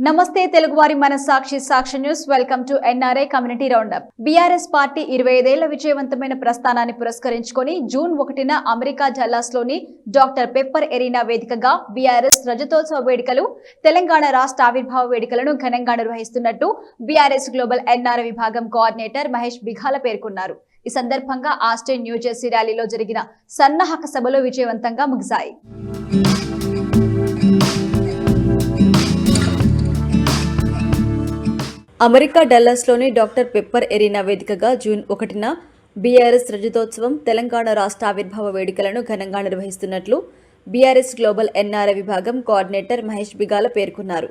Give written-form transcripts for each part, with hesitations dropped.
నమస్తే తెలుగువారి మన Sakshi news welcome to NRI community roundup. BRS party 25 ఏళ్ల విజయవంతమైన ప్రస్థానాన్ని పురస్కరించుకొని జూన్ 1న అమెరికా డల్లాస్ లోని డాక్టర్ పెప్పర్ ఎరీనా వేదికగా బీఆర్ఎస్ రజతోత్సవ వేడుకలు, తెలంగాణ రాష్ట్ర ఆవిర్భావ వేడుకలను ఘనంగా నిర్వహిస్తున్నట్టు బీఆర్ఎస్ గ్లోబల్ ఎన్ఆర్ఐ విభాగం కోఆర్డినేటర్ మహేష్ బిఘాల పేర్కొన్నారు. ఈ సందర్భంగా ఆస్టిన్ న్యూజెర్సీ ర్యాలీలో జరిగిన సన్నాహక సభలు విజయవంతంగా ముగిశాయి. అమెరికా డల్లాస్లోని డాక్టర్ పెప్పర్ ఎరీనా వేదికగా జూన్ 1న బీఆర్ఎస్ రజతోత్సవం, తెలంగాణ రాష్ట్ర ఆవిర్భావ వేడుకలను ఘనంగా నిర్వహిస్తున్నట్లు బీఆర్ఎస్ గ్లోబల్ ఎన్ఆర్ఐ విభాగం కోఆర్డినేటర్ మహేష్ బిఘాల పేర్కొన్నారు.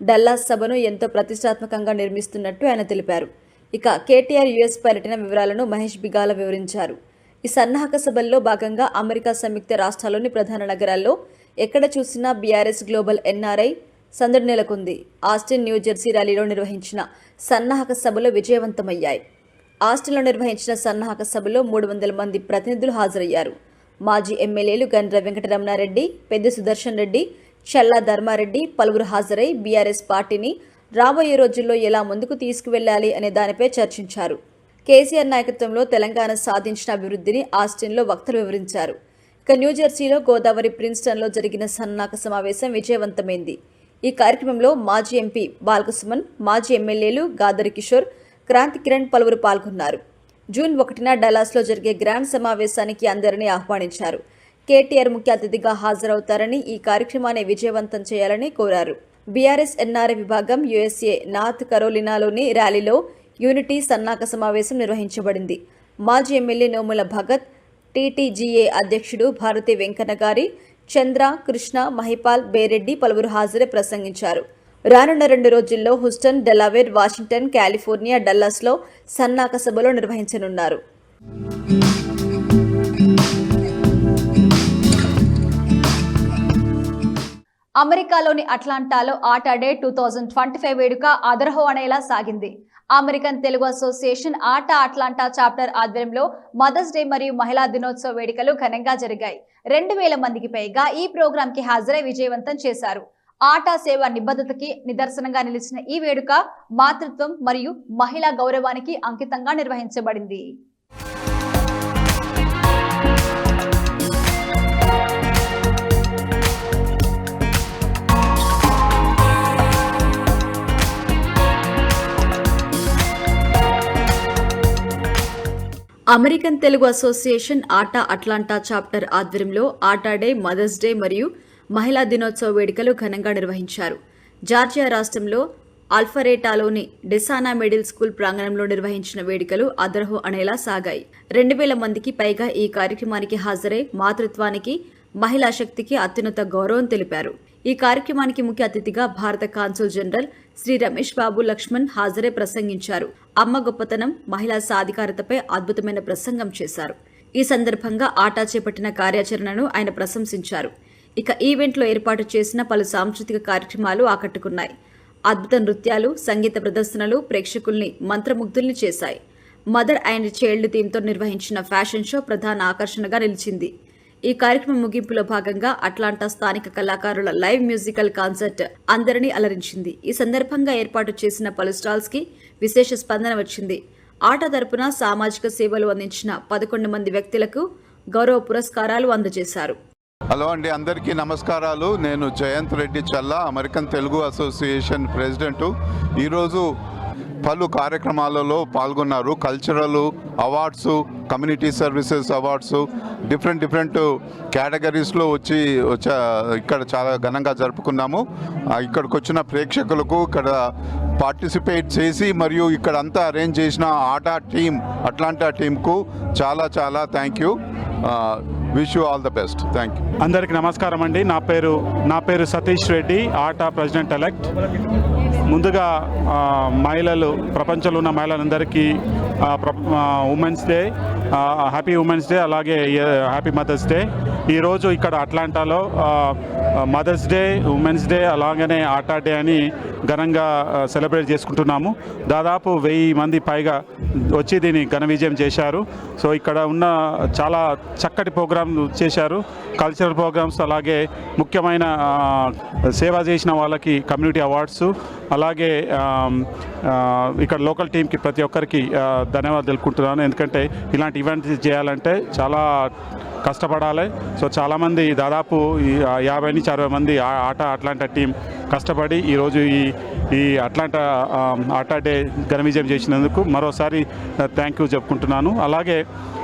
డల్లాస్ సభను ఎంతో ప్రతిష్టాత్మకంగా నిర్మిస్తున్నట్టు ఆయన తెలిపారు. ఇక కేటీఆర్ యుఎస్ పర్యటన వివరాలను మహేష్ బిఘాల వివరించారు. ఈ సన్నాహక సభల్లో భాగంగా అమెరికా సంయుక్త రాష్ట్రాల్లోని ప్రధాన నగరాల్లో ఎక్కడ చూసినా బీఆర్ఎస్ గ్లోబల్ ఎన్ఆర్ఐ సందడి నెలకొంది. ఆస్టిన్ న్యూజెర్సీ ర్యాలీలో నిర్వహించిన సన్నాహక సభలు విజయవంతమయ్యాయి. ఆస్టిన్లో నిర్వహించిన సన్నాహక సభలో 300 మంది ప్రతినిధులు హాజరయ్యారు. మాజీ ఎమ్మెల్యేలు గండ్ర వెంకటరమణారెడ్డి, పెద్ద సుదర్శన్ రెడ్డి, చల్లా ధర్మారెడ్డి పలువురు హాజరై బీఆర్ఎస్ పార్టీని రాబోయే రోజుల్లో ఎలా ముందుకు తీసుకువెళ్లాలి అనే దానిపై చర్చించారు. కేసీఆర్ నాయకత్వంలో తెలంగాణ సాధించిన అభివృద్ధిని ఆస్టిన్లో వక్తలు వివరించారు. ఇక న్యూజెర్సీలో గోదావరి ప్రిన్స్టన్లో జరిగిన సన్నాహక సమావేశం విజయవంతమైంది. ఈ కార్యక్రమంలో మాజీ ఎంపీ బాల్కసుమన్, మాజీ ఎమ్మెల్యేలు గాదరి కిషోర్, క్రాంతి కిరణ్ పలువురు పాల్గొన్నారు. జూన్ 1న డల్లాస్లో జరిగే గ్రాండ్ సమావేశానికి అందరినీ ఆహ్వానించారు. కేటీఆర్ ముఖ్య అతిథిగా హాజరవుతారని, ఈ కార్యక్రమాన్ని విజయవంతం చేయాలని కోరారు. బీఆర్ఎస్ ఎన్ఆర్ఐ విభాగం యుఎస్ఏ నార్త్ కరోలినాలోని ర్యాలీలో యూనిటీ సన్నాహక సమావేశం నిర్వహించబడింది. మాజీ ఎమ్మెల్యే నోముల భగత్, టీటీజీఏ అధ్యక్షుడు భారతి వెంకన్న గారి, చంద్ర, కృష్ణ, మహిపాల్, బేరెడ్డి పలువురు హాజరై ప్రసంగించారు. రానున్న 2 రోజుల్లో హూస్టన్, డెలావేర్, వాషింగ్టన్, కాలిఫోర్నియా, డల్లాస్లో సన్నాహక సభలు నిర్వహించనున్నారు. అమెరికాలోని అట్లాంటాలో ఆట డే 2025 వేడుక అదరహో అనేలా సాగింది. అమెరికన్ తెలుగు అసోసియేషన్ ఆట అట్లాంటా చాప్టర్ ఆధ్వర్యంలో మదర్స్ డే మరియు మహిళా దినోత్సవ వేడుకలు ఘనంగా జరిగాయి. 2000 మందికి పైగా ఈ ప్రోగ్రాం కి హాజరై విజయవంతం చేశారు. ఆట సేవ నిబద్ధతకి నిదర్శనంగా నిలిచిన ఈ వేడుక మాతృత్వం మరియు మహిళా గౌరవానికి అంకితంగా నిర్వహించబడింది. అమెరికన్ తెలుగు అసోసియేషన్ ఆట అట్లాంటా చాప్టర్ ఆధ్వర్యంలో ఆటా డే, మదర్స్ డే మరియు మహిళా దినోత్సవ వేడుకలు ఘనంగా నిర్వహించారు. జార్జియా రాష్ట్రంలో ఆల్ఫరేటాలోని డెసానా మిడిల్ స్కూల్ ప్రాంగణంలో నిర్వహించిన వేడుకలు అదరహో అనేలా సాగాయి. 2000 మందికి పైగా ఈ కార్యక్రమానికి హాజరై మాతృత్వానికి, మహిళా శక్తికి అత్యున్నత గౌరవం తెలిపారు. ఈ కార్యక్రమానికి ముఖ్య అతిథిగా భారత కాన్సుల్ జనరల్ శ్రీ రమేష్ బాబు లక్ష్మణ్ హాజరై ప్రసంగించారు. అమ్మ గొప్పతనం, మహిళా సాధికారతపై అద్భుతమైన ప్రసంగం చేశారు. ఈ సందర్భంగా ఆటా చేపట్టిన కార్యాచరణను ఆయన ప్రశంసించారు. ఇక ఈవెంట్లో ఏర్పాటు చేసిన పలు సాంస్కృతిక కార్యక్రమాలు ఆకట్టుకున్నాయి. అద్భుత నృత్యాలు, సంగీత ప్రదర్శనలు ప్రేక్షకుల్ని మంత్రముగ్ధుల్ని చేశాయి. మదర్ అండ్ చైల్డ్ థీమ్తో నిర్వహించిన ఫ్యాషన్ షో ప్రధాన ఆకర్షణగా నిలిచింది. ఈ కార్యక్రమం ముగింపులో భాగంగా అట్లాంటా స్థానిక కళాకారుల లైవ్ మ్యూజికల్ కాన్సర్ట్ అందరినీ అలరించింది. ఈ సందర్భంగా ఏర్పాటు చేసిన పలు స్టాల్స్ కి విశేష స్పందన వచ్చింది. ఆట తరపున సామాజిక సేవలు అందించిన 11 మంది వ్యక్తులకు గౌరవ పురస్కారాలు అందజేశారు. హలో అండి, అందరికీ నమస్కారాలు. నేను Jayant Reddy Challa, American Telugu association president. ఈరోజు పలు కార్యక్రమాలలో పాల్గొన్నారు. Cultural awards, community services awards, different కేటగిరీస్లో ఇక్కడ చాలా ఘనంగా జరుపుకున్నాము. ఇక్కడికి వచ్చిన ప్రేక్షకులకు, ఇక్కడ పార్టిసిపేట్ చేసి మరియు ఇక్కడ అంతా అరేంజ్ చేసిన అట్లాంటా టీంకు చాలా thank you. Wish you all the best. Thank you. అందరికీ నమస్కారం అండి. నా పేరు సతీష్ రెడ్డి, ఆటా ప్రెసిడెంట్ ఎలెక్ట్. ముందుగా ప్రపంచంలో ఉన్న మహిళలందరికీ women's day, happy women's day, అలాగే హ్యాపీ మదర్స్ డే. ఈరోజు ఇక్కడ అట్లాంటాలో మదర్స్ డే, ఉమెన్స్ డే, అలాగనే ఆటా డే అని ఘనంగా సెలబ్రేట్ చేసుకుంటున్నాము. దాదాపు 1000 మంది పైగా వచ్చి దీన్ని ఘన విజయం చేశారు. సో ఇక్కడ ఉన్న చాలా చక్కటి ప్రోగ్రామ్ చేశారు, కల్చరల్ ప్రోగ్రామ్స్, అలాగే ముఖ్యమైన సేవ చేసిన వాళ్ళకి కమ్యూనిటీ అవార్డ్స్, అలాగే ఇక్కడ లోకల్ టీంకి ప్రతి ఒక్కరికి ధన్యవాదాలు తెలుపుకుంటున్నాను. ఎందుకంటే ఇలాంటి ఈవెంట్స్ చేయాలంటే చాలా కష్టపడాలి. సో చాలామంది దాదాపు 50 నుంచి 60 మంది అట్లాంటా టీం కష్టపడి ఈరోజు ఈ అట్లాంటా ఆటా డే ఘన విజయం చేసినందుకు మరోసారి థ్యాంక్ యూ చెప్పుకుంటున్నాను. అలాగే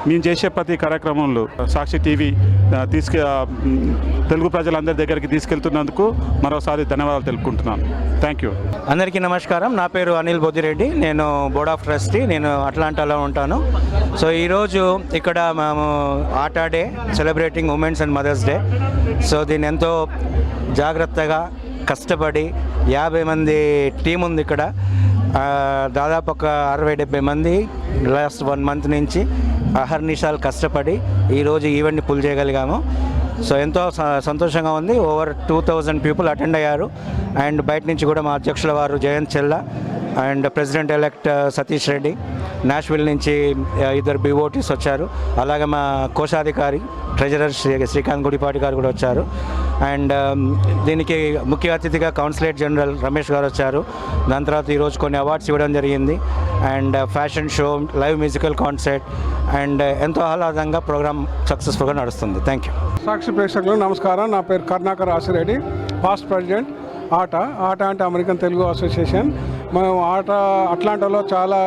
మేము చేసే ప్రతి కార్యక్రమంలో సాక్షి టీవీ తెలుగు ప్రజలందరి దగ్గరికి తీసుకెళ్తున్నందుకు మరోసారి ధన్యవాదాలు తెలుపుకుంటున్నాను. Thank you. అందరికీ నమస్కారం. నా పేరు అనిల్ బొద్దిరెడ్డి. నేను బోర్డ్ ఆఫ్ ట్రస్టీ. నేను అట్లాంటాలో ఉంటాను. సో ఈరోజు ఇక్కడ మేము ATA day celebrating women's and mother's day. So దీన్ని ఎంతో జాగ్రత్తగా కష్టపడి 50 మంది టీం ఉంది ఇక్కడ. దాదాపు ఒక 60-70 మంది లాస్ట్ 1 మంత్ నుంచి అహర్నిశాలు కష్టపడి ఈరోజు ఈవెంట్ని పుల్ చేయగలిగాము. సో ఎంతో సంతోషంగా ఉంది. ఓవర్ 2000 పీపుల్ అటెండ్ అయ్యారు. అండ్ బయట నుంచి కూడా మా అధ్యక్షుల వారు Jayant Chella and president elect Satish Reddy, Nashville నుంచి 2 BOTs వచ్చారు. అలాగే మా కోశాధికారి ట్రెజరర్ శ్రీకాంత్ గుడిపాటి గారు కూడా వచ్చారు. అండ్ దీనికి ముఖ్య అతిథిగా కౌన్సిలేట్ జనరల్ రమేష్ గారు వచ్చారు. దాని తర్వాత ఈరోజు కొన్ని అవార్డ్స్ ఇవ్వడం జరిగింది. And fashion show, live musical concert and ఎంతో ఆహ్లాదంగా ప్రోగ్రామ్ సక్సెస్ఫుల్గా నడుస్తుంది. Thank you. సాక్షి ప్రేక్షకులకు నమస్కారం. నా పేరు కరుణాకర్ ఆసిరెడ్డి, పాస్ట్ ప్రెసిడెంట్ ఆటా అంటే అమెరికన్ తెలుగు అసోసియేషన్. మేము అట్లాంటాలో చాలా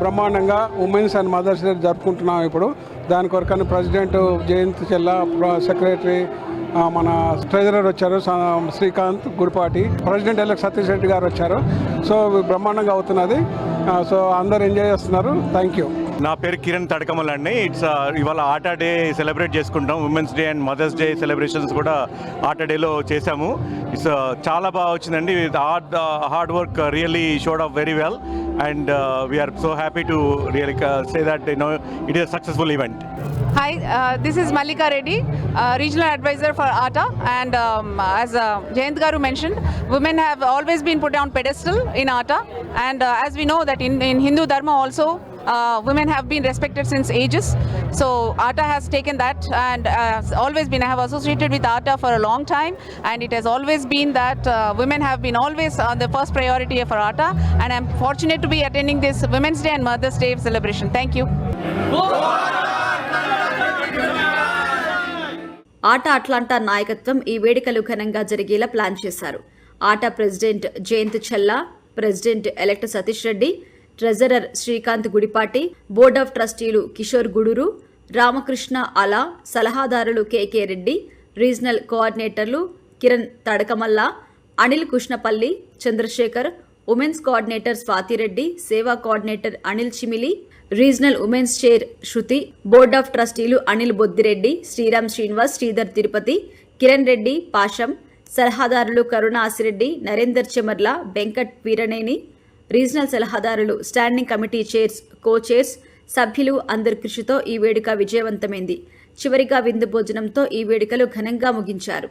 బ్రహ్మాండంగా ఉమెన్స్ అండ్ మదర్స్ డే జరుపుకుంటున్నాం. ఇప్పుడు దాని కొరకని ప్రెసిడెంట్ జయంత్ చెల్లా, సెక్రటరీ మన ట్రెజరర్ వచ్చారు శ్రీకాంత్ గుడిపాటి, ప్రెసిడెంట్ ఎలెక్ట్ సతీష్ రెడ్డి గారు వచ్చారు. సో బ్రహ్మాండంగా అవుతున్నది. సో అందరు ఎంజాయ్ చేస్తున్నారు. Thank you. నా పేరు కిరణ్ తడకమల్ అండి. ఇవాళ ఆటా డే సెలబ్రేట్ చేసుకుంటాం. Women's day and mother's day celebrations కూడా ఆటా డేలో చేశాము. చాలా బాగా వచ్చిందండి. Hard work really showed off very well and we are so happy to really say that it is a successful event. Hi, this is Mallika Reddy, Regional Advisor for ATA, and as Jayant Garu mentioned, women have always been put on pedestal in ATA, and as we know that in Hindu Dharma also, women have been respected since ages. So ATA has taken that and always been, I have associated with ATA for a long time, and it has always been that women have been always on the first priority for ATA, and I'm fortunate to be attending this Women's Day and Mother's Day celebration. Thank you. ATA Atlanta నాయకత్వం ఈ వేడుకలు ఘనంగా జరిగేలా plan చేశారు. ATA president Jayant Chella, president elect Satish Reddy, treasurer Srikanth Gudipati, board of ట్రస్టీలు కిషోర్ గుడూరు, రామకృష్ణ అలా, సలహాదారులు KK Reddy, regional కోఆర్డినేటర్లు Kiran Tadakamalla, Anil Krishnapalli, Chandrasekhar, women's coordinator Swathi Reddy, సేవా coordinator Anil Chimili, regional women's chair Shruti, board of ట్రస్టీలు అనిల్ బొద్దిరెడ్డి, శ్రీరామ్ శ్రీనివాస్, శ్రీధర్ తిరుపతి, కిరణ్ రెడ్డి, పాషం, సలహాదారులు కరుణ ఆసిరెడ్డి, నరేందర్ చెమర్ల, వెంకట్ వీరనేని, రీజనల్ సలహాదారులు, స్టాండింగ్ కమిటీ చైర్స్, కో చైర్స్, సభ్యులు అందరి కృషితో ఈ వేడుక విజయవంతమైంది. చివరిగా విందు భోజనంతో ఈ వేడుకలు ఘనంగా ముగించారు.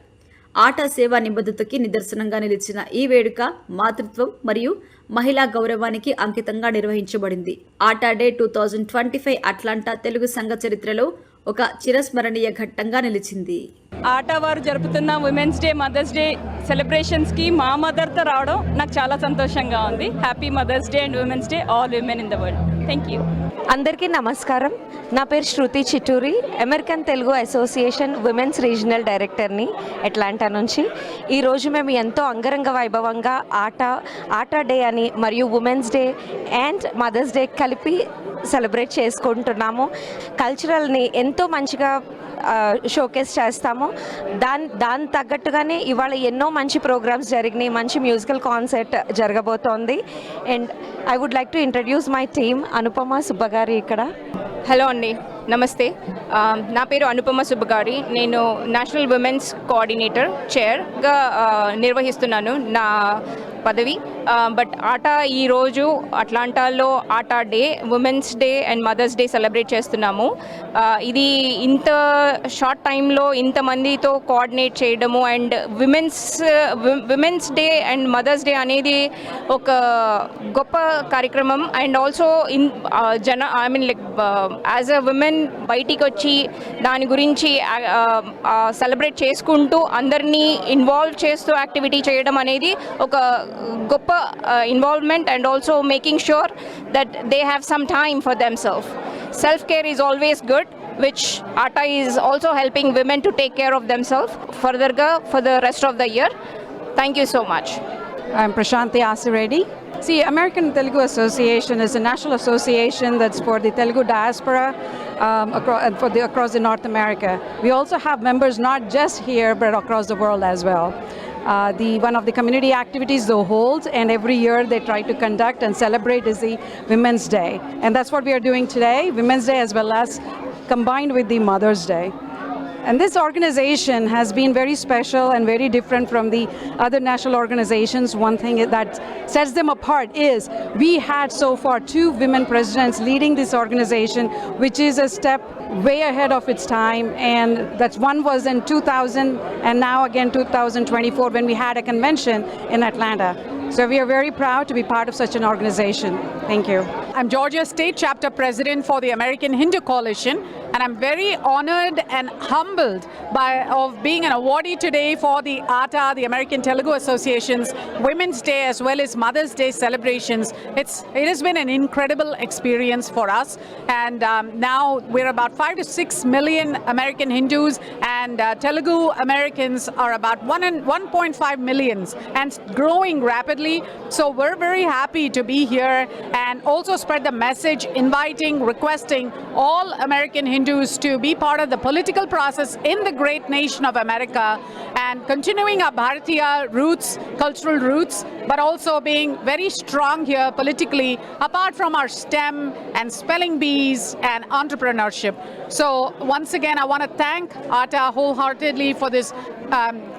ఆటా సేవా నిబద్ధతకి నిదర్శనంగా నిలిచిన ఈ వేడుక మాతృత్వం మరియు మహిళా గౌరవానికి అంకితంగా నిర్వహించబడింది. ఆటా డే 2025 అట్లాంటా తెలుగు సంఘ చరిత్రలో ఒక చిరస్మరణీయ ఘట్టంగా నిలిచింది. ఆటా వారు జరుపుతున్న ఉమెన్స్ డే, మదర్స్ డే సెలబ్రేషన్స్కి మా మదర్తో రావడం నాకు చాలా సంతోషంగా ఉంది. Happy mother's day and women's day all women in the world. Thank you. అందరికీ నమస్కారం. నా పేరు Shruti Chitturi, American Telugu association women's regional డైరెక్టర్ని అట్లాంటా నుంచి. ఈరోజు మేము ఎంతో అంగరంగ వైభవంగా ఆటా డే అని మరియు women's day and mother's day కలిపి సెలబ్రేట్ చేసుకుంటున్నాము. కల్చరల్ని ఎంతో మంచిగా షోకేస్ చేస్తాము. దాని తగ్గట్టుగానే ఇవాళ ఎన్నో మంచి ప్రోగ్రామ్స్ జరిగినాయి, మంచి మ్యూజికల్ కాన్సర్ట్ జరగబోతోంది. And I would like to introduce my team. Anupama Subbagari ఇక్కడ. హలో అండి, నమస్తే. నా పేరు అనుపమ సుబ్బగారి. నేను నేషనల్ ఉమెన్స్ కోఆర్డినేటర్ చైర్గా నిర్వహిస్తున్నాను నా పదవి. బట్ ఆటా ఈరోజు అట్లాంటాలో ATA day, women's day and mother's day celebrate చేస్తున్నాము. ఇది ఇంత షార్ట్ టైంలో ఇంతమందితో కోఆర్డినేట్ చేయడము and women's day and mother's day అనేది ఒక గొప్ప కార్యక్రమం. And also as a women బయటికి వచ్చి దాని గురించి సెలబ్రేట్ చేసుకుంటూ అందరినీ ఇన్వాల్వ్ చేస్తూ యాక్టివిటీ చేయడం అనేది ఒక గొప్ప involvement and also making sure that they have some time for themself. Self-care is always good, which ATA is also helping women to take care of themselves further for the rest of the year. Thank you so much. I'm Prashanthi Asireddy. See, American Telugu Association is a national association that's for the Telugu diaspora across the North America. We also have members not just here but across the world as well. One of the community activities they hold, and every year they try to conduct and celebrate, is the Women's Day, and that's what we are doing today, Women's Day as well as combined with the Mother's Day. And this organization has been very special and very different from the other national organizations. One thing that sets them apart is we had so far 2 women presidents leading this organization, which is a step way ahead of its time. And that's one was in 2000 and now again 2024 when we had a convention in Atlanta. So we are very proud to be part of such an organization. Thank you. I'm Georgia State Chapter President for the American Hindu Coalition, and I'm very honored and humbled of being an awardee today for the ATA, the American Telugu Association's Women's Day as well as Mother's Day celebrations. It has been an incredible experience for us, and now we're about 5 to 6 million American Hindus, and Telugu Americans are about 1.5 million and growing rapidly. So we're very happy to be here and also spread the message, inviting, requesting all American Hindus to be part of the political process in the great nation of America and continuing our Bharatiya roots, cultural roots, but also being very strong here politically, apart from our STEM and spelling bees and entrepreneurship. So once again, I want to thank ATA wholeheartedly for this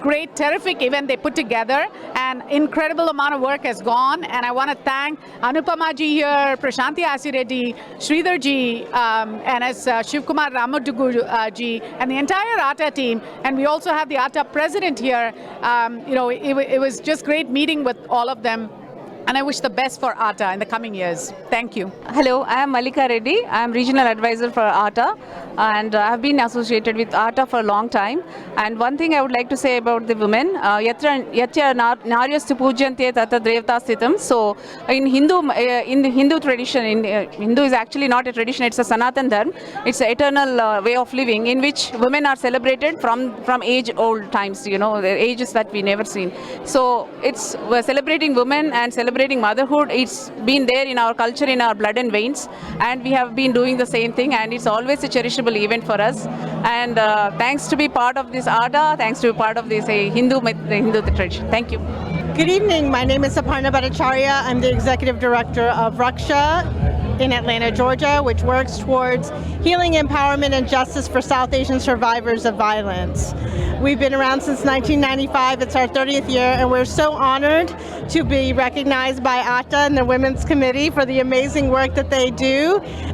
great, terrific event they put together. An incredible amount of work has gone, and I want to thank Anupama ji here, Prashanthi Asireddy, Sridhar ji, and as Shivkumar Ramadugu ji, and the entire ATA team. And we also have the ATA president here. It was just great meeting with all of them. And I wish the best for ATA in the coming years. Thank you. Hello, I am Malika Reddy. I am regional advisor for ATA, and I have been associated with ATA for a long time. And one thing I would like to say about the women, yatya naryastu pujyante tata devata sthitam. So in the Hindu tradition, Hindu is actually not a tradition, it's a Sanatan Dharma. It's an eternal way of living in which women are celebrated from age old times, the ages that we never seen. So we're celebrating women and celebrating motherhood. It's been there in our culture, in our blood and veins, and we have been doing the same thing, and it's always a cherishable event for us. And thanks to be part of this ATA, thanks to be part of this Hindu tradition. Thank you. Good evening. My name is Saparna Bhattacharya. I'm the executive director of Raksha in Atlanta, Georgia, which works towards healing, empowerment, and justice for South Asian survivors of violence. We've been around since 1995. It's our 30th year, and we're so honored to be recognized by ATA and the Women's Committee for the amazing work that they do,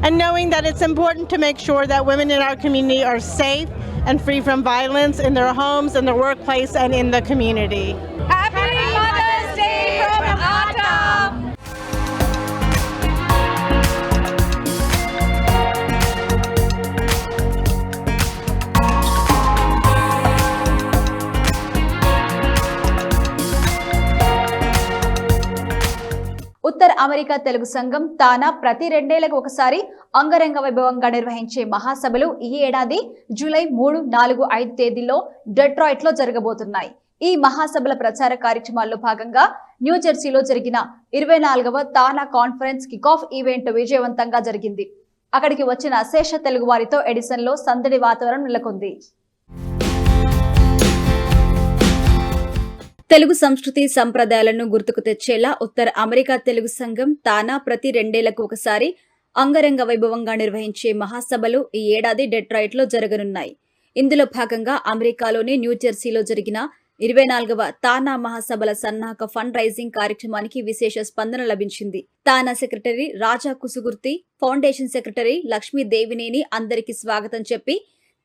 and knowing that it's important to make sure that women in our community are safe and free from violence in their homes, in their workplace, and in the community. Happy Mother's Day from ATA! ఉత్తర America Telugu సంఘం తానా ప్రతి 2 ఏళ్లకు ఒకసారి అంగరంగ వైభవంగా నిర్వహించే మహాసభలు ఈ ఏడాది జూలై 3, 4, 5 తేదీల్లో డెట్రాయిట్ లో జరగబోతున్నాయి. ఈ మహాసభల ప్రచార కార్యక్రమాల్లో భాగంగా న్యూజెర్సీలో జరిగిన 24వ తానా కాన్ఫరెన్స్ కిక్ ఆఫ్ ఈవెంట్ విజయవంతంగా జరిగింది. అక్కడికి వచ్చిన అశేష తెలుగు వారితో ఎడిసన్ లో సందడి వాతావరణం నెలకొంది. తెలుగు సంస్కృతి సంప్రదాయాలను గుర్తుకు తెచ్చేలా ఉత్తర అమెరికా తెలుగు సంఘం తానా ప్రతి 2 ఏళ్లకు ఒకసారి అంగరంగ వైభవంగా నిర్వహించే మహాసభలు ఈ ఏడాది డెట్రాయిట్ లో జరగనున్నాయి. ఇందులో భాగంగా అమెరికాలోని న్యూజెర్సీలో జరిగిన 24వ తానా మహాసభల సన్నాహక ఫండ్ రైజింగ్ కార్యక్రమానికి విశేష స్పందన లభించింది. తానా సెక్రటరీ రాజా కుసుగుర్తి, ఫౌండేషన్ సెక్రటరీ లక్ష్మీ దేవినేని అందరికీ స్వాగతం చెప్పి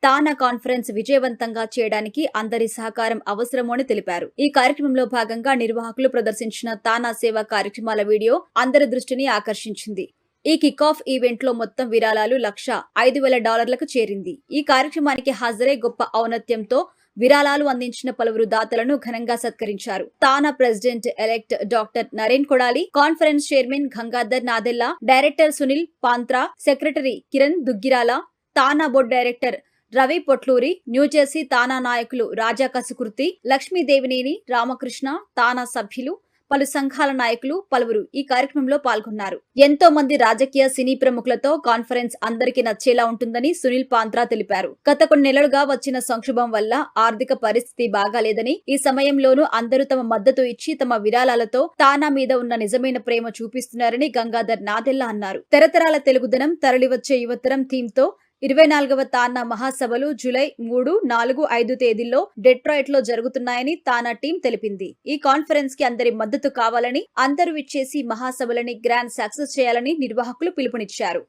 తానా కాన్ఫరెన్స్ విజయవంతంగా చేయడానికి అందరి సహకారం అవసరమని తెలిపారు. ఈ కార్యక్రమంలో భాగంగా నిర్వాహకులు ప్రదర్శించిన తానా సేవా కార్యక్రమాల వీడియో అందరి దృష్టిని ఆకర్షించింది. ఈ కిక్ ఆఫ్ ఈవెంట్ లో మొత్తం విరాళాలు $1,05,000 చేరింది. ఈ కార్యక్రమానికి హాజరై గొప్ప ఔన్నత్యంతో విరాళాలు అందించిన పలువురు దాతలను ఘనంగా సత్కరించారు. TANA president elect doctor Naren Kodali, conference chairman Gangadhar Nadella, director Sunil Pantra, secretary Kiran Duggirala, TANA board director Ravi Potluri, New Jersey TANA నాయకులు రాజా కసుకుర్తి, లక్ష్మీదేవినేని, రామకృష్ణ, తానా సభ్యులు, పలు సంఘాల నాయకులు పలువురు ఈ కార్యక్రమంలో పాల్గొన్నారు. ఎంతో మంది రాజకీయ సినీ ప్రముఖులతో కాన్ఫరెన్స్ అందరికీ నచ్చేలా ఉంటుందని సునీల్ పాంత్రా తెలిపారు. గత కొన్ని నెలలుగా వచ్చిన సంక్షోభం వల్ల ఆర్థిక పరిస్థితి బాగాలేదని, ఈ సమయంలోనూ అందరూ తమ మద్దతు ఇచ్చి తమ విరాళాలతో తానా మీద ఉన్న నిజమైన ప్రేమ చూపిస్తున్నారని గంగాధర్ నాదెల్లా అన్నారు. తరతరాల తెలుగుదనం తరలివచ్చే యువతరం థీమ్తో 24వ తానా మహాసభలు జూలై 3, 4, 5 తేదీల్లో డెట్రాయిట్ లో జరుగుతున్నాయని తానా టీం తెలిపింది. ఈ కాన్ఫరెన్స్ కి అందరి మద్దతు కావాలని, అందరూ ఇచ్చేసి మహాసభలని గ్రాండ్ సక్సెస్ చేయాలని నిర్వాహకులు పిలుపునిచ్చారు.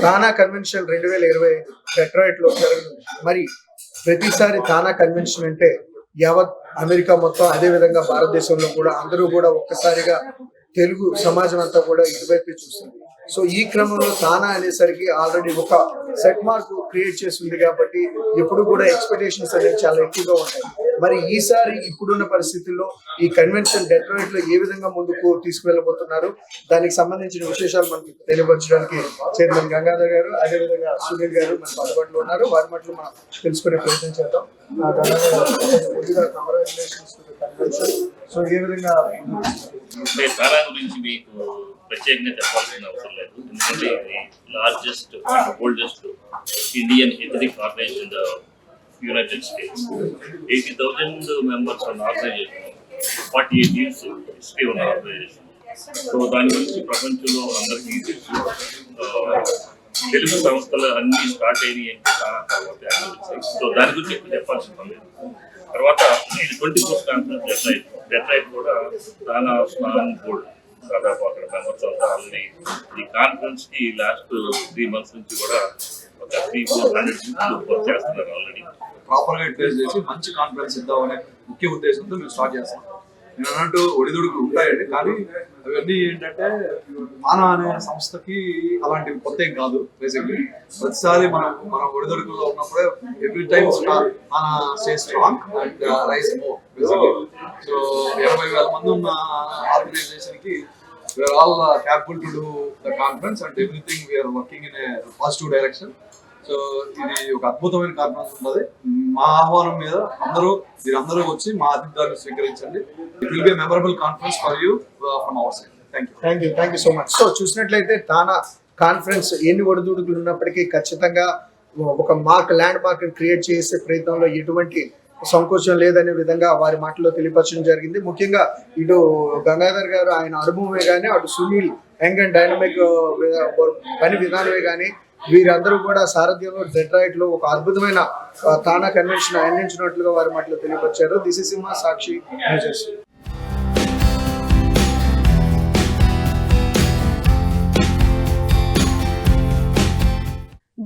తానా కన్వెన్షన్ 2020 డెట్రాయిట్ లో జరగనుంది. మరి ప్రతిసారి తానా కన్వెన్షన్ అంటే యావత్ అమెరికా మొత్తం, అదే విధంగా భారతదేశంలో కూడా అందరూ కూడా ఒక్కసారిగా తెలుగు సమాజం అంతా కూడా ఇటువైపు చూస్తుంది. సో ఈ క్రమంలో తానా అనేసరికి ఆల్రెడీ ఒక సెట్ మార్క్ క్రియేట్ చేసి ఉంది కాబట్టి ఎప్పుడు కూడా ఎక్స్పెక్టేషన్స్ అనేవి చాలా ఎక్కువగా ఉంటాయి. మరి ఈసారి ఇప్పుడున్న పరిస్థితుల్లో ఈ కన్వెన్షన్ డెట్రాయిట్ లో ఏ విధంగా ముందుకు తీసుకువెళ్ళబోతున్నారు, దానికి సంబంధించిన విశేషాలు మనకి తెలియపరచడానికి చైర్మన్ గంగాధర్ గారు, అదేవిధంగా సునీల్ గారు మనకు అందుబాటులో ఉన్నారు. వారి మట్లు మనం తెలుసుకునే ప్రయత్నం చేద్దాం. Congratulations to the convention. So ఏ విధంగా తానా గురించి మీకు ప్రత్యేకంగా చెప్పాల్సిన అవసరం లేదు, ఎందుకంటే ఇది largest and oldest Indian ethnic organization in the United States. 80,000 members ఉన్న ఆర్గనైజేషన్, 48 years హిస్టరీ ఉన్న ఆర్గనైజేషన్. సో దాని గురించి ప్రపంచంలో అందరికీ తెలుసు. తెలుగు సంస్థలు అన్ని స్టార్ట్ అయినాయి అంటే చాలా తర్వాత. సో దాని గురించి ఎక్కువ చెప్పాల్సిన పని లేదు. తర్వాత ఇది 21st కాన్ఫరెన్స్ డెట్రాయిట్ కూడా చాలా స్ట్రాంగ్ బోర్డ్, దాదాపు అక్కడ మెంబర్స్ అంతా ఆల్రెడీ ఈ కాన్ఫరెన్స్ కి లాస్ట్ 3 months నుంచి కూడా ఒక 300-400 వర్క్ చేస్తున్నారు. ఆల్రెడీ ప్రాపర్ గా అడ్వైజ్ చేసి మంచి కాన్ఫరెన్స్ ఇద్దామనే ముఖ్య ఉద్దేశంతో మేము స్టార్ట్ చేస్తాం. నేను అన్నట్టు ఒడిదుడుకులు ఉంటాయండి, కానీ అవన్నీ ఏంటంటే తానా అనే సంస్థకి అలాంటివి కొత్త ఏం కాదు. బేసిక్లీ ప్రతిసారి మనం ఒడిదుడుకుల్లో ఉన్నప్పుడే every time TANA stay strong and rise more. Basically so 80,000 మంది ఉన్న ఆర్గనైజేషన్ కి we are all capable to do the conference and everything we are working in a positive direction. So ఇది ఒక అద్భుతమైన కాన్ఫరెన్స్ ఉంటుంది. మా ఆహ్వానం మీద మీరందరూ వచ్చి మా అతిథులను స్వీకరించండి. It will be memorable conference for you from our side. Thank you so much. So చూసినట్లయితే తానా కాన్ఫరెన్స్ ఎన్ని ఒడిదుడుకులు ఉన్నప్పటికీ ఖచ్చితంగా ఒక ల్యాండ్ మార్క్ క్రియేట్ చేసే ప్రయత్నంలో ఎటువంటి సంకోచం లేదనే విధంగా వారి మాటల్లో తెలియపరచడం జరిగింది. ముఖ్యంగా ఇటు గంగాధర్ గారు ఆయన అనుభవమే కానీ, అటు సునీల్ యంగ్ అండ్ డైనమిక్ పని విధానమే కానీ, వీరందరూ కూడా సారథ్యంలో డెట్రాయిట్ లో ఒక అద్భుతమైన తానా కన్వెన్షన్ అందించినట్లుగా వారి మాటలో తెలియపరిచారు. This is Simha, Sakshi, New Jersey.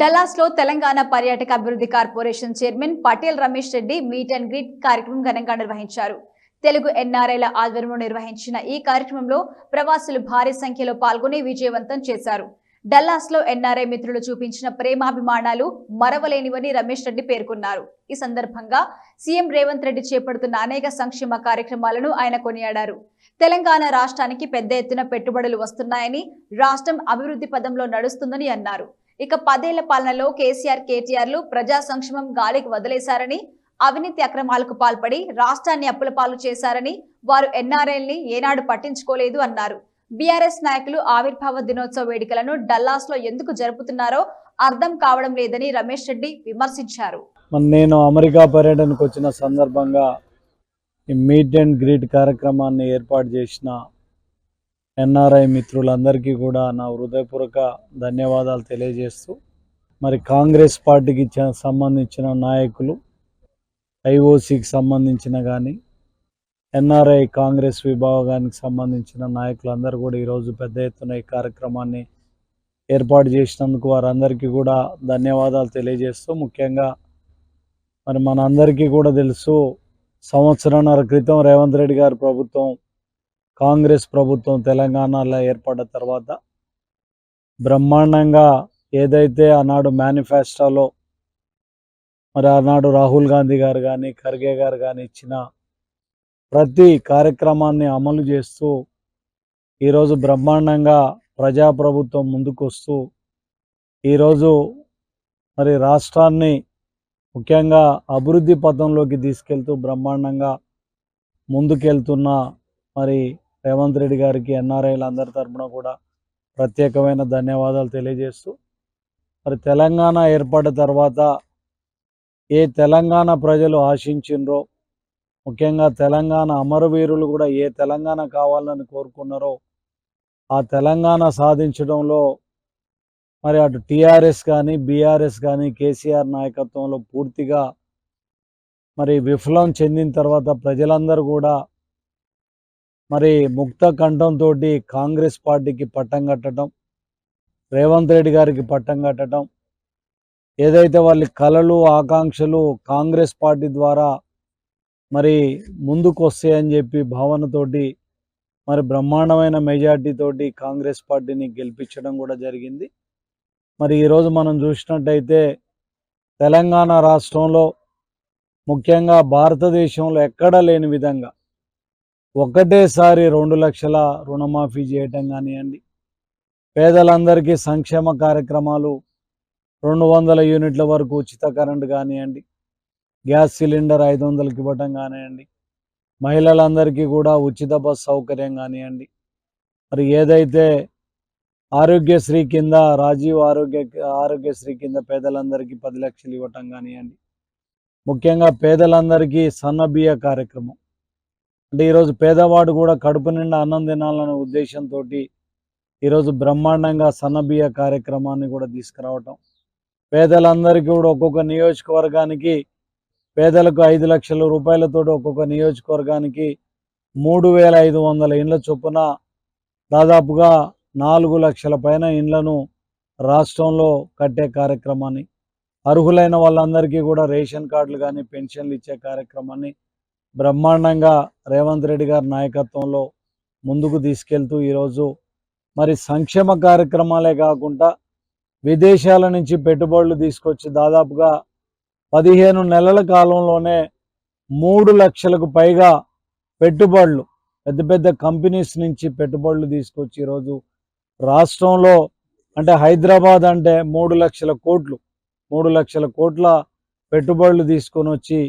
Dallas లో తెలంగాణ పర్యాటక అభివృద్ధి corporation chairman Patel Ramesh Reddy meet and greet కార్యక్రమం ఘనంగా నిర్వహించారు. తెలుగు ఎన్ఆర్ఐల ఆధ్వర్యంలో నిర్వహించిన ఈ కార్యక్రమంలో ప్రవాసులు భారీ సంఖ్యలో పాల్గొని విజయవంతం చేశారు. డల్లాస్ లో ఎన్ఆర్ఐ మిత్రులు చూపించిన ప్రేమాభిమానాలు మరవలేనివని రమేష్ రెడ్డి పేర్కొన్నారు. ఈ సందర్భంగా సీఎం రేవంత్ రెడ్డి చేపడుతున్న అనేక సంక్షేమ కార్యక్రమాలను ఆయన కొనియాడారు. తెలంగాణ రాష్ట్రానికి పెద్ద ఎత్తున పెట్టుబడులు వస్తున్నాయని, రాష్ట్రం అభివృద్ధి పదంలో నడుస్తుందని అన్నారు. ఇక 10 ఏళ్ల పాలనలో కేసీఆర్, కేటీఆర్లు ప్రజా సంక్షేమం గాలికి వదిలేశారని, అవినీతి అక్రమాలకు పాల్పడి రాష్ట్రాన్ని అప్పుల పాలు చేశారని, వారు ఎన్ఆర్ఐల్ని ఏనాడు పట్టించుకోలేదు అన్నారు. బీఆర్ఎస్ నాయకులు ఆవిర్భావ దినోత్సవ వేడుకలను డల్లాస్ లో ఎందుకు జరుపుతున్నారో అర్థం కావడం లేదని రమేష్ రెడ్డి విమర్శించారు. నేను అమెరికా పర్యటనకు వచ్చిన సందర్భంగా ఈ మీట్ అండ్ గ్రీట్ కార్యక్రమాన్ని ఏర్పాటు చేసిన ఎన్ఆర్ఐ మిత్రులందరికీ కూడా నా హృదయపూర్వక ధన్యవాదాలు తెలియజేస్తూ, మరి కాంగ్రెస్ పార్టీకి సంబంధించిన నాయకులు ఐఓసికి సంబంధించిన కానీ ఎన్ఆర్ఐ కాంగ్రెస్ విభాగానికి సంబంధించిన నాయకులందరూ కూడా ఈరోజు పెద్ద ఎత్తున ఈ కార్యక్రమాన్ని ఏర్పాటు చేసినందుకు వారందరికీ కూడా ధన్యవాదాలు తెలియజేస్తూ, ముఖ్యంగా మరి మనందరికీ కూడా తెలుసు, సంవత్సరంన్నర క్రితం రేవంత్ రెడ్డి గారి ప్రభుత్వం, కాంగ్రెస్ ప్రభుత్వం తెలంగాణలో ఏర్పడ్డ తర్వాత బ్రహ్మాండంగా ఏదైతే ఆనాడు మేనిఫెస్టోలో మరి ఆనాడు రాహుల్ గాంధీ గారు కానీ ఖర్గే గారు కానీ ఇచ్చిన ప్రతి కార్యక్రమాన్ని అమలు చేస్తూ ఈరోజు బ్రహ్మాండంగా ప్రజాప్రభుత్వం ముందుకొస్తూ ఈరోజు మరి రాష్ట్రాన్ని ముఖ్యంగా అభివృద్ధి పథంలోకి తీసుకెళ్తూ బ్రహ్మాండంగా ముందుకెళ్తున్న మరి రేవంత్ రెడ్డి గారికి ఎన్ఆర్ఐలు అందరి తరపున కూడా ప్రత్యేకమైన ధన్యవాదాలు తెలియజేస్తూ, మరి తెలంగాణ ఏర్పడ్డ తర్వాత ఏ తెలంగాణ ప్రజలు ఆశించిండ్రో, ముఖ్యంగా తెలంగాణ అమరవీరులు కూడా ఏ తెలంగాణ కావాలని కోరుకున్నారో ఆ తెలంగాణ సాధించడంలో మరి అటు టీఆర్ఎస్ కానీ బీఆర్ఎస్ కానీ కేసీఆర్ నాయకత్వంలో పూర్తిగా మరి విఫలం చెందిన తర్వాత ప్రజలందరూ కూడా మరి ముక్త కంఠంతో కాంగ్రెస్ పార్టీకి పట్టం కట్టడం, రేవంత్ రెడ్డి గారికి పట్టం కట్టడం, ఏదైతే వాళ్ళ కలలు ఆకాంక్షలు కాంగ్రెస్ పార్టీ ద్వారా మరి ముందుకు వస్తాయని చెప్పి భావనతోటి మరి బ్రహ్మాండమైన మెజార్టీతోటి కాంగ్రెస్ పార్టీని గెలిపించడం కూడా జరిగింది. మరి ఈరోజు మనం చూసినట్టయితే తెలంగాణ రాష్ట్రంలో ముఖ్యంగా భారతదేశంలో ఎక్కడా లేని విధంగా ఒకటేసారి 2 లక్షల రుణమాఫీ చేయటం కానివ్వండి, పేదలందరికీ సంక్షేమ కార్యక్రమాలు 200 యూనిట్ల వరకు ఉచిత కరెంటు కానివ్వండి, గ్యాస్ సిలిండర్ 500కి ఇవ్వటం కానివ్వండి, మహిళలందరికీ కూడా ఉచిత బస్ సౌకర్యం కానివ్వండి, మరి ఏదైతే ఆరోగ్యశ్రీ కింద రాజీవ్ ఆరోగ్యశ్రీ కింద పేదలందరికీ 10 లక్షలు ఇవ్వటం కానివ్వండి, ముఖ్యంగా పేదలందరికీ సన్నబియ్య కార్యక్రమం, అంటే ఈరోజు పేదవాడు కూడా కడుపు నిండా అన్నం తినాలనే ఉద్దేశంతో ఈరోజు బ్రహ్మాండంగా సన్నబియ్య కార్యక్రమాన్ని కూడా తీసుకురావటం, పేదలందరికీ కూడా ఒక్కొక్క నియోజకవర్గానికి పేదలకు 5 లక్షల రూపాయలతో ఒక్కొక్క నియోజకవర్గానికి 3,500 ఇండ్ల చొప్పున దాదాపుగా 4 లక్షల పైన ఇండ్లను రాష్ట్రంలో కట్టే కార్యక్రమాన్ని, అర్హులైన వాళ్ళందరికీ కూడా రేషన్ కార్డులు కానీ పెన్షన్లు ఇచ్చే కార్యక్రమాన్ని బ్రహ్మాండంగా రేవంత్ రెడ్డి గారి నాయకత్వంలో ముందుకు తీసుకెళ్తూ ఈరోజు మరి సంక్షేమ కార్యక్రమాలే కాకుండా విదేశాల నుంచి పెట్టుబడులు తీసుకొచ్చి దాదాపుగా 15 నెలల కాలంలోనే 3 లక్షలకు పైగా పెట్టుబడులు పెద్ద పెద్ద కంపెనీస్ నుంచి పెట్టుబడులు తీసుకొచ్చి ఈరోజు రాష్ట్రంలో, అంటే హైదరాబాద్ అంటే 3 లక్షల కోట్ల పెట్టుబడులు తీసుకొని వచ్చి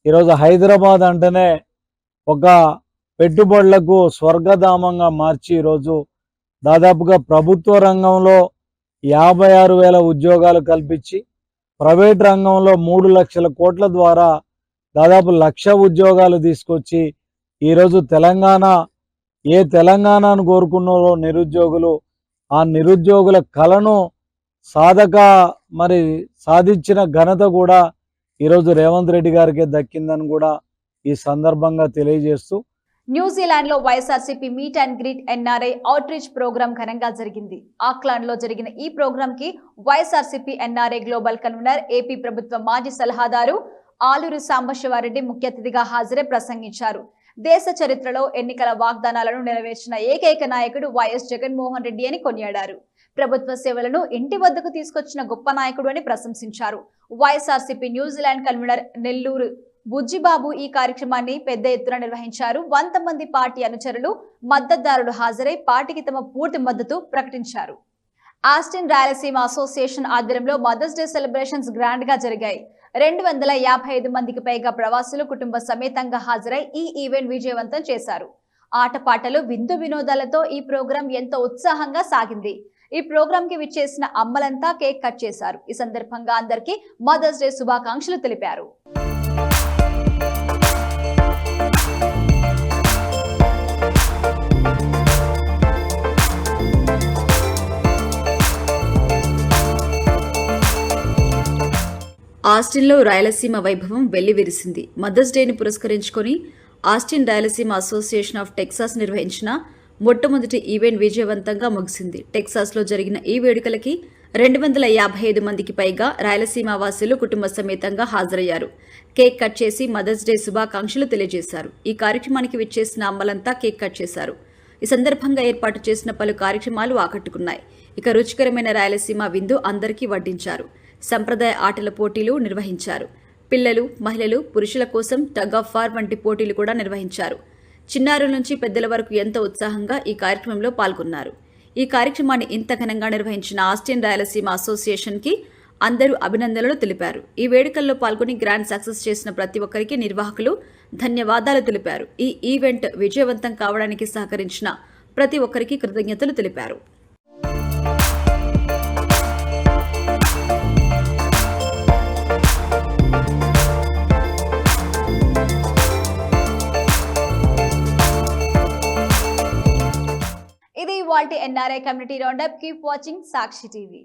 ఈరోజు హైదరాబాద్ అంటేనే ఒక పెట్టుబడులకు స్వర్గధామంగా మార్చి ఈరోజు దాదాపుగా ప్రభుత్వ రంగంలో 56,000 ఉద్యోగాలు కల్పించి ప్రైవేట్ రంగంలో 3 లక్షల కోట్ల ద్వారా దాదాపు 1,00,000 ఉద్యోగాలు తీసుకొచ్చి ఈరోజు ఏ తెలంగాణను కోరుకున్నారో నిరుద్యోగులు, ఆ నిరుద్యోగుల కలను సాధించిన ఘనత కూడా ఈరోజు రేవంత్ రెడ్డి గారికి దక్కిందని కూడా ఈ సందర్భంగా తెలియజేస్తూ, న్యూజిలాండ్ లో YSRCP meet and greet NRI outreach program ఘనంగా జరిగింది. ఆక్లాండ్ లో జరిగిన ఈ ప్రోగ్రాం కి YSRCP NRI global convener, AP ప్రభుత్వ మాజీ సలహాదారు ఆలూరి సాంబశివారెడ్డి ముఖ్య అతిథిగా హాజరై ప్రసంగించారు. దేశ చరిత్రలో ఎన్నికల వాగ్దానాలను నెరవేర్చిన ఏకైక నాయకుడు వైఎస్ జగన్మోహన్ రెడ్డి అని కొనియాడారు. ప్రభుత్వ సేవలను ఇంటి వద్దకు తీసుకొచ్చిన గొప్ప నాయకుడు అని ప్రశంసించారు. వైఎస్ఆర్సీపీ న్యూజిలాండ్ కన్వీనర్ నెల్లూరు బుజ్జిబాబు ఈ కార్యక్రమాన్ని పెద్ద ఎత్తున నిర్వహించారు. 100 మంది పార్టీ అనుచరులు, మద్దతుదారులు హాజరై పార్టీకి తమ పూర్తి మద్దతు ప్రకటించారు. ఆస్టిన్ రాయలసీమ అసోసియేషన్ ఆధ్వర్యంలో మదర్స్ డే సెలబ్రేషన్స్ గ్రాండ్ గా జరిగాయి. 255 మందికి పైగా ప్రవాసులు కుటుంబ సమేతంగా హాజరై ఈ ఈవెంట్ విజయవంతం చేశారు. ఆటపాటలు, విందు వినోదాలతో ఈ ప్రోగ్రాం ఎంతో ఉత్సాహంగా సాగింది. ఈ ప్రోగ్రాం కి విచ్చేసిన అమ్మలంతా కేక్ కట్ చేశారు. ఈ సందర్భంగా అందరికీ మదర్స్ డే శుభాకాంక్షలు తెలిపారు. ఆస్టిన్లో రాయలసీమ వైభవం వెల్లివిరిసింది. మదర్స్ డేని పురస్కరించుకొని Austin Rayalaseema association of Texas నిర్వహించిన మొట్టమొదటి ఈవెంట్ విజయవంతంగా ముగిసింది. టెక్సాస్లో జరిగిన ఈ వేడుకలకి 255 మందికి పైగా రాయలసీమ వాసులు కుటుంబ సమేతంగా హాజరయ్యారు. కేక్ కట్ చేసి మదర్స్ డే శుభాకాంక్షలు తెలియజేశారు. ఈ కార్యక్రమానికి విచ్చేసిన అమ్మలంతా కేక్ కట్ చేశారు. ఈ సందర్భంగా ఏర్పాటు చేసిన పలు కార్యక్రమాలు ఆకట్టుకున్నాయి. ఇక రుచికరమైన రాయలసీమ విందు అందరికీ వడ్డించారు. సంప్రదాయ ఆటల పోటీలు నిర్వహించారు. పిల్లలు, మహిళలు, పురుషుల కోసం టగ్ ఆఫ్ వార్ వంటి పోటీలు కూడా నిర్వహించారు. చిన్నారుల నుంచి పెద్దల వరకు ఎంతో ఉత్సాహంగా ఈ కార్యక్రమంలో పాల్గొన్నారు. ఈ కార్యక్రమాన్ని ఇంత ఘనంగా నిర్వహించిన ఆస్టిన్ రాయలసీమ అసోసియేషన్కి అందరూ అభినందనలు తెలిపారు. ఈ వేడుకల్లో పాల్గొని గ్రాండ్ సక్సెస్ చేసిన ప్రతి ఒక్కరికి నిర్వాహకులు ధన్యవాదాలు తెలిపారు. ఈ ఈవెంట్ విజయవంతం కావడానికి సహకరించిన ప్రతి ఒక్కరికి కృతజ్ఞతలు తెలిపారు. ఇది ఇవాల్టి NRI community roundup. Keep watching Sakshi TV.